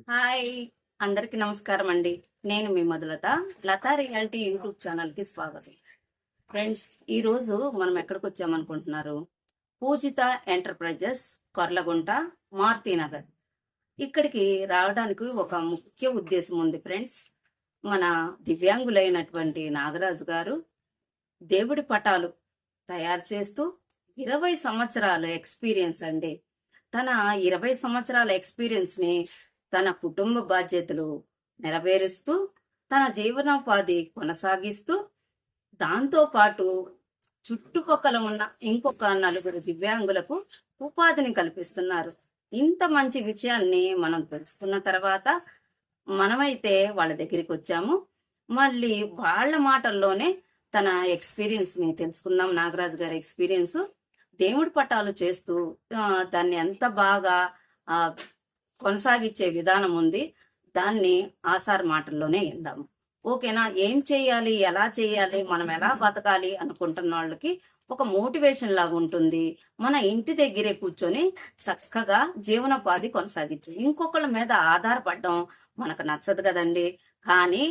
Hi, అందరికి నమస్కారం అండి. నేను మీ మధులత. లతా రియాలిటీ యూట్యూబ్ ఛానల్కి స్వాగతం. ఫ్రెండ్స్, ఈరోజు మనం ఎక్కడికి వచ్చామనుకుంటున్నారు? పూజిత ఎంటర్ప్రైజెస్, కొర్లగుంట, మారుతీనగర్. ఇక్కడికి రావడానికి ఒక ముఖ్య ఉద్దేశం ఉంది ఫ్రెండ్స్. మన దివ్యాంగులైనటువంటి నాగరాజు గారు దేవుడి పటాలు తయారు చేస్తూ 20 సంవత్సరాల ఎక్స్పీరియన్స్ అండి. తన 20 సంవత్సరాల ఎక్స్పీరియన్స్ని తన కుటుంబ బాధ్యతలు నెరవేరుస్తూ తన జీవనోపాధి కొనసాగిస్తూ దాంతోపాటు చుట్టుపక్కల ఉన్న ఇంకొక 4 దివ్యాంగులకు ఉపాధిని కల్పిస్తున్నారు. ఇంత మంచి విషయాన్ని మనం తెలుసుకున్న తర్వాత మనమైతే వాళ్ళ దగ్గరికి వచ్చాము. మళ్ళీ వాళ్ళ మాటల్లోనే తన ఎక్స్పీరియన్స్ని తెలుసుకుందాం. నాగరాజు గారి ఎక్స్పీరియన్స్ దేవుడి పటాలు చేస్తూ దాన్ని ఎంత బాగా కొనసాగించే విధానం ఉంది. దాన్ని ఆసార్ మాటల్లోనే విందాము. ఓకేనా? ఏం చేయాలి, ఎలా చేయాలి, మనం ఎలా బతకాలి అనుకుంటున్న వాళ్ళకి ఒక మోటివేషన్ లాగా ఉంటుంది. మన ఇంటి దగ్గరే కూర్చొని చక్కగా జీవనోపాధి కొనసాగించు. ఇంకొకళ్ళ మీద ఆధారపడడం మనకు నచ్చదు కదండి. కానీ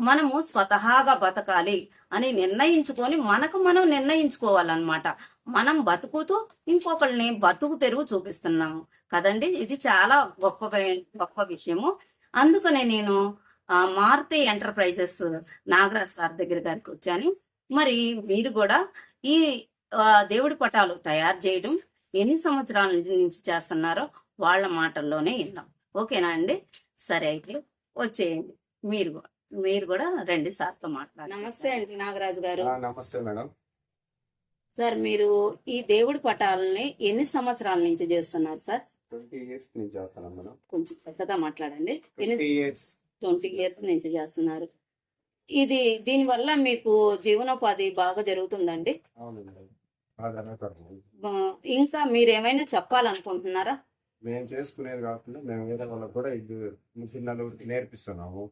మనము స్వతహాగా బతకాలి అని నిర్ణయించుకొని మనకు మనం నిర్ణయించుకోవాలన్నమాట. మనం బతుకుతూ ఇంకొకళ్ళని బతుకు తెరువు చూపిస్తున్నాము కదండి. ఇది చాలా గొప్ప విషయము. అందుకనే నేను మారుతి ఎంటర్ప్రైజెస్ నాగరాజ్ సార్ గారికి వచ్చాను. మరి మీరు కూడా ఈ దేవుడి పటాలు తయారు చేయడం ఎన్ని సంవత్సరాల నుంచి చేస్తున్నారో వాళ్ళ మాటల్లోనే విందాం. ఓకేనా అండి? సరే, అయితే వచ్చేయండి. మీరు కూడా రండి, సార్తో మాట్లాడండి. నమస్తే అండి నాగరాజు గారు. నమస్తే మేడం. సార్, మీరు ఈ దేవుడి పటాలని ఎన్ని సంవత్సరాల నుంచి చేస్తున్నారు సార్? 20 years నుంచి చేస్తున్నాం మేడం. కొంచెం పెద్దగా మాట్లాడండి. 20 years నుంచి చేస్తున్నారు. దీనివల్ల మీకు జీవనోపాధి బాగా జరుగుతుందండి? అవును మేడం, ఇంకా మీరు ఏమైనా చెప్పాలనుకుంటున్నారా? మేము చేసుకునేది కాకుండా మేము వేరే వాళ్ళకి కూడా నలుగురికి నేర్పిస్తున్నాము.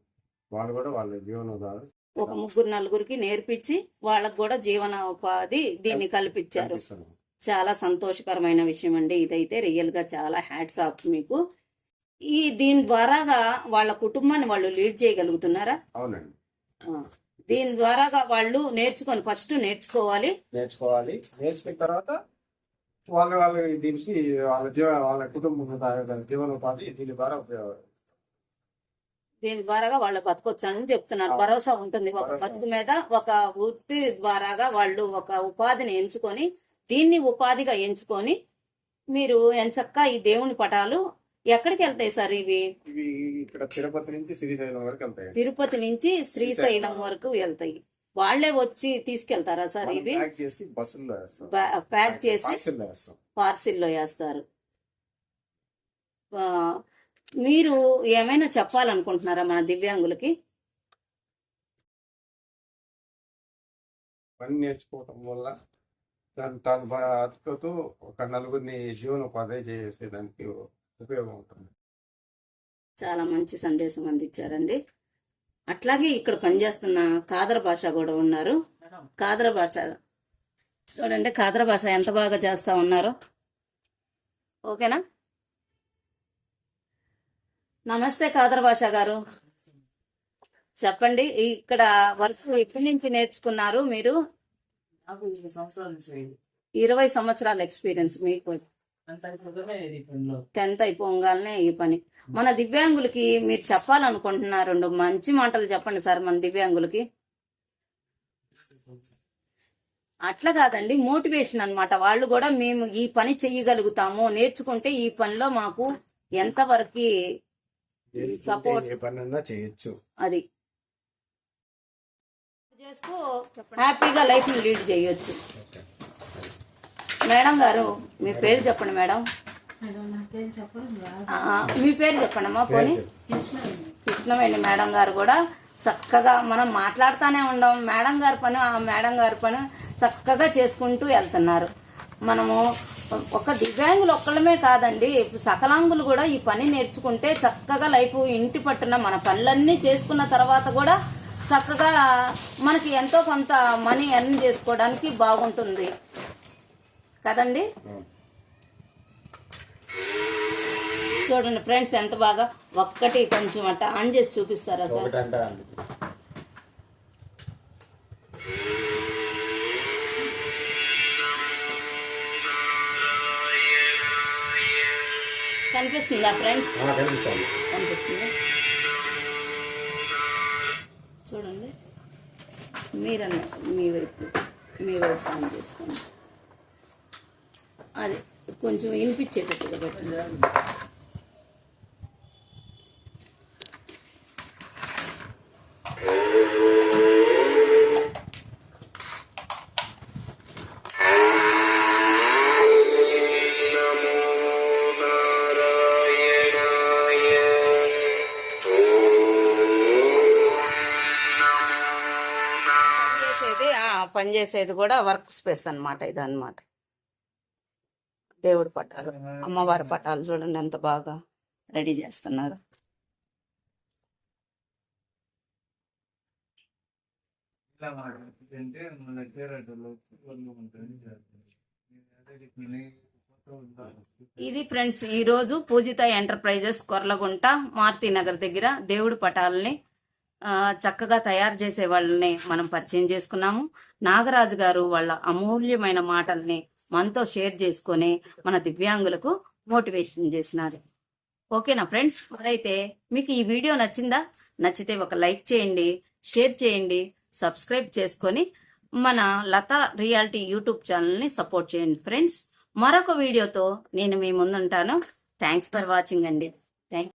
వాళ్ళు కూడా వాళ్ళ జీవనోపాధి ఒక 3-4 నేర్పించి వాళ్ళకు కూడా జీవనోపాధి దీన్ని కల్పించారు. చాలా సంతోషకరమైన విషయం అండి. ఇదైతే రియల్ గా చాలా హ్యాట్స్ ఆఫ్ మీకు. దీని ద్వారాగా వాళ్ళ కుటుంబాన్ని వాళ్ళు లీడ్ చేయగలుగుతున్నారా? అవునండి. దీని ద్వారాగా వాళ్ళు ఫస్ట్ నేర్చుకోవాలి. నేర్చుకున్న తర్వాత వాళ్ళ దీనికి వాళ్ళ కుటుంబం జీవనోపాధి దీని ద్వారాగా వాళ్ళు బతకొచ్చని చెప్తున్నారు. భరోసా ఉంటుంది ఒక బతుకు మీద. ఒక వృత్తి ద్వారాగా వాళ్ళు ఒక ఉపాధిని ఎంచుకొని దీన్ని ఉపాధిగా ఎంచుకొని మీరు ఎంచక్క ఈ దేవుని పటాలు ఎక్కడికి వెళ్తాయి సార్? ఇవి ఇక్కడ తిరుపతి నుంచి శ్రీశైలం వరకు వెళ్తాయి. తిరుపతి నుంచి శ్రీశైలం వరకు వెళ్తాయి. వాళ్లే వచ్చి తీసుకెళ్తారా సార్? ఇవి ప్యాక్ చేసి పార్సిల్లో వేస్తారు. మీరు ఏమైనా చెప్పాలనుకుంటున్నారా మన దివ్యాంగులకి? పని నేర్చుకోవటం వల్ల తను బతుకుతూ ఒక 4 జీవనోపాధి చేసేదానికి ఉపయోగం ఉంటుంది. చాలా మంచి సందేశం అందించారండి. అట్లాగే ఇక్కడ పనిచేస్తున్న కాదర భాష కూడా ఉన్నారు. కాదర భాష చూడండి, కాదర భాష ఎంత బాగా చేస్తా ఉన్నారో. ఓకేనా? నమస్తే కాదర భాష గారు, చెప్పండి. ఇక్కడ వర్క్ ఎప్పటి నుంచి నేర్చుకున్నారు మీరు? 20 సంవత్సరాల ఎక్స్పీరియన్స్ మీకు. 10th అయిపోగానే ఈ పని. మన దివ్యాంగులకి మీరు చెప్పాలనుకుంటున్నారు 2 మంచి మాటలు చెప్పండి సార్ మన దివ్యాంగులకి. అట్లా కాదండి, మోటివేషన్ అన్నమాట. వాళ్ళు కూడా మేము ఈ పని చెయ్యగలుగుతాము, నేర్చుకుంటే ఈ పనిలో మాకు ఎంతవరకు సపోర్ట్ చేయొచ్చు, అది చేస్తూ హ్యాపీగా లైఫ్ ని లీడ్ చేయొచ్చు. మేడం గారు, మీ పేరు చెప్పండి మేడం. మీ పేరు చెప్పండి అమ్మా. పోనీ కృష్ణవేణి మేడం గారు కూడా చక్కగా మనం మాట్లాడుతూనే ఉండం. మేడం గారి పని చక్కగా చేసుకుంటూ వెళ్తున్నారు. మనము ఒక దివ్యాంగులు ఒక్కళ్ళమే కాదండి, సకలాంగులు కూడా ఈ పని నేర్చుకుంటే చక్కగా లైఫ్ ఇంటి పట్టున మన పనులన్నీ చేసుకున్న తర్వాత కూడా చక్కగా మనకి ఎంతో కొంత మనీ ఎర్న్ చేసుకోవడానికి బాగుంటుంది కదండి. చూడండి ఫ్రెండ్స్ ఎంత బాగా ఒక్కటి కొంచెం అట్ట ఆన్ చేసి చూపిస్తారా సార్? ఒకటంట కనిపిస్తుందా ఫ్రెండ్స్? కనిపిస్తాను. కనిపిస్తుంది చూడండి. మీరన్న మీ వైపు ఆన్ చేసుకోండి. అది కొంచెం వినిపించేటట్టుగా పెట్టండి. పనిచేసేది కూడా వర్క్ స్పేస్ అన్నమాట. ఇది అన్నమాట దేవుడి పటాలు, అమ్మవారి పటాలు చూడండి ఎంత బాగా రెడీ చేస్తున్నారు. ఇది ఫ్రెండ్స్ ఈ రోజు పూజిత ఎంటర్ప్రైజెస్ కొర్లగుంట మారుతి నగర్ దగ్గర దేవుడి పటాలని చక్కగా తయారు చేసే వాళ్ళని మనం పరిచయం చేసుకున్నాము. నాగరాజు గారు వాళ్ళ అమూల్యమైన మాటల్ని మనతో షేర్ చేసుకొని మన దివ్యాంగులకు మోటివేషన్ చేసినారు. ఓకేనా ఫ్రెండ్స్? మరైతే మీకు ఈ వీడియో నచ్చిందా? నచ్చితే ఒక లైక్ చేయండి, షేర్ చేయండి, సబ్స్క్రైబ్ చేసుకొని మన లతా రియాలిటీ యూట్యూబ్ ఛానల్ని సపోర్ట్ చేయండి ఫ్రెండ్స్. మరొక వీడియోతో నేను మీ ముందుంటాను. థ్యాంక్స్ ఫర్ వాచింగ్ అండి. థ్యాంక్